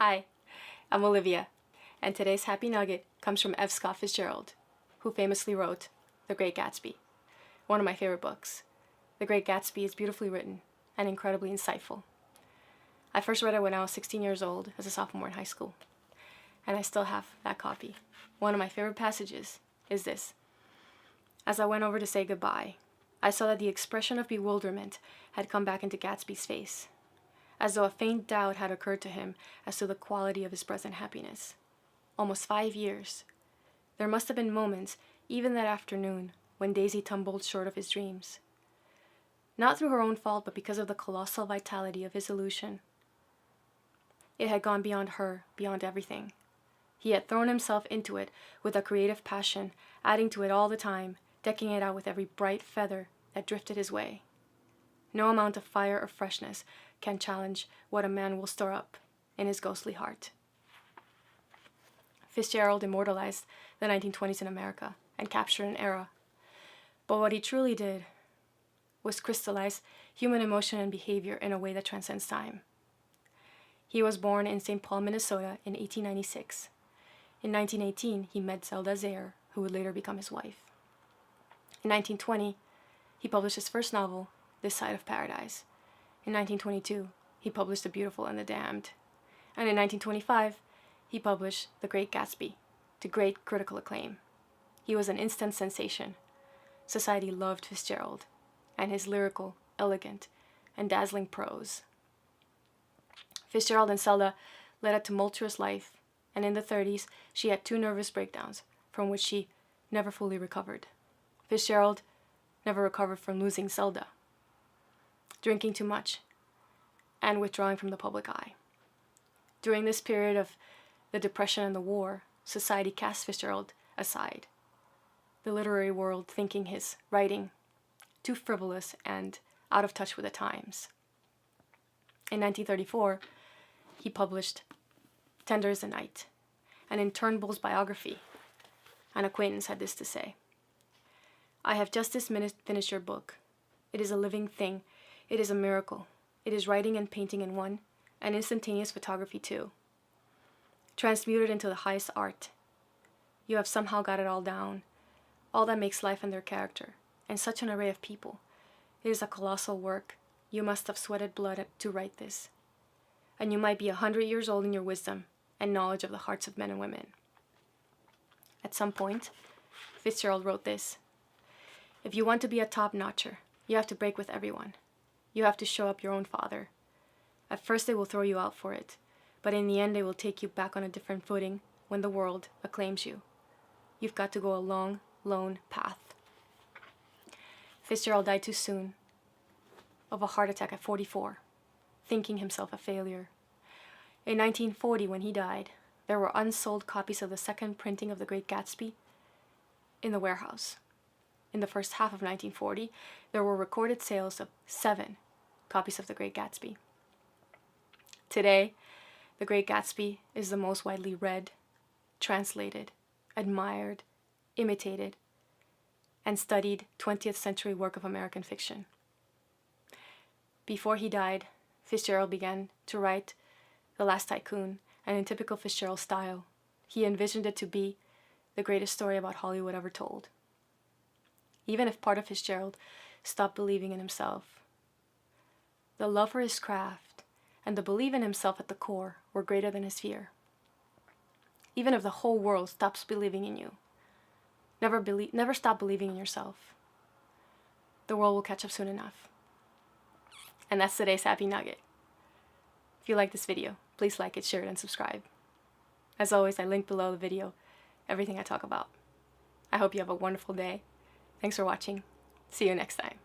Hi, I'm Olivia, and today's Happy Nugget comes from F. Scott Fitzgerald, who famously wrote The Great Gatsby, one of my favorite books. The Great Gatsby is beautifully written and incredibly insightful. I first read it when I was 16 years old as a sophomore in high school, and I still have that copy. One of my favorite passages is this. As I went over to say goodbye, I saw that the expression of bewilderment had come back into Gatsby's face, as though a faint doubt had occurred to him as to the quality of his present happiness. Almost 5 years. There must have been moments, even that afternoon, when Daisy tumbled short of his dreams. Not through her own fault, but because of the colossal vitality of his illusion. It had gone beyond her, beyond everything. He had thrown himself into it with a creative passion, adding to it all the time, decking it out with every bright feather that drifted his way. No amount of fire or freshness can challenge what a man will store up in his ghostly heart. Fitzgerald immortalized the 1920s in America and captured an era. But what he truly did was crystallize human emotion and behavior in a way that transcends time. He was born in St. Paul, Minnesota in 1896. In 1918, he met Zelda Zaire, who would later become his wife. In 1920, he published his first novel, This Side of Paradise. In 1922, he published The Beautiful and the Damned. And in 1925, he published The Great Gatsby, to great critical acclaim. He was an instant sensation. Society loved Fitzgerald and his lyrical, elegant, and dazzling prose. Fitzgerald and Zelda led a tumultuous life, and in the 30s, she had 2 nervous breakdowns from which she never fully recovered. Fitzgerald never recovered from losing Zelda, drinking too much, and withdrawing from the public eye. During this period of the Depression and the war, society cast Fitzgerald aside, the literary world thinking his writing too frivolous and out of touch with the times. In 1934, he published Tender as the Night, and in Turnbull's biography, an acquaintance had this to say: "I have just this minute finished your book. It is a living thing. It is a miracle. It is writing and painting in one, and instantaneous photography too. Transmuted into the highest art. You have somehow got it all down, all that makes life and their character, and such an array of people. It is a colossal work. You must have sweated blood to write this. And you might be 100 years old in your wisdom and knowledge of the hearts of men and women." At some point, Fitzgerald wrote this: "If you want to be a top-notcher, you have to break with everyone. You have to show up your own father. At first they will throw you out for it, but in the end they will take you back on a different footing when the world acclaims you. You've got to go a long, lone path." Fitzgerald died too soon, of a heart attack at 44, thinking himself a failure. In 1940, when he died, there were unsold copies of the second printing of The Great Gatsby in the warehouse. In the first half of 1940, there were recorded sales of 7 copies of The Great Gatsby. Today, The Great Gatsby is the most widely read, translated, admired, imitated, and studied 20th century work of American fiction. Before he died, Fitzgerald began to write The Last Tycoon, and in typical Fitzgerald style, he envisioned it to be the greatest story about Hollywood ever told. Even if part of Fitzgerald stopped believing in himself, the love for his craft and the belief in himself at the core were greater than his fear. Even if the whole world stops believing in you, never stop believing in yourself. The world will catch up soon enough. And that's today's Happy Nugget. If you like this video, please like it, share it, and subscribe. As always, I link below the video everything I talk about. I hope you have a wonderful day. Thanks for watching. See you next time.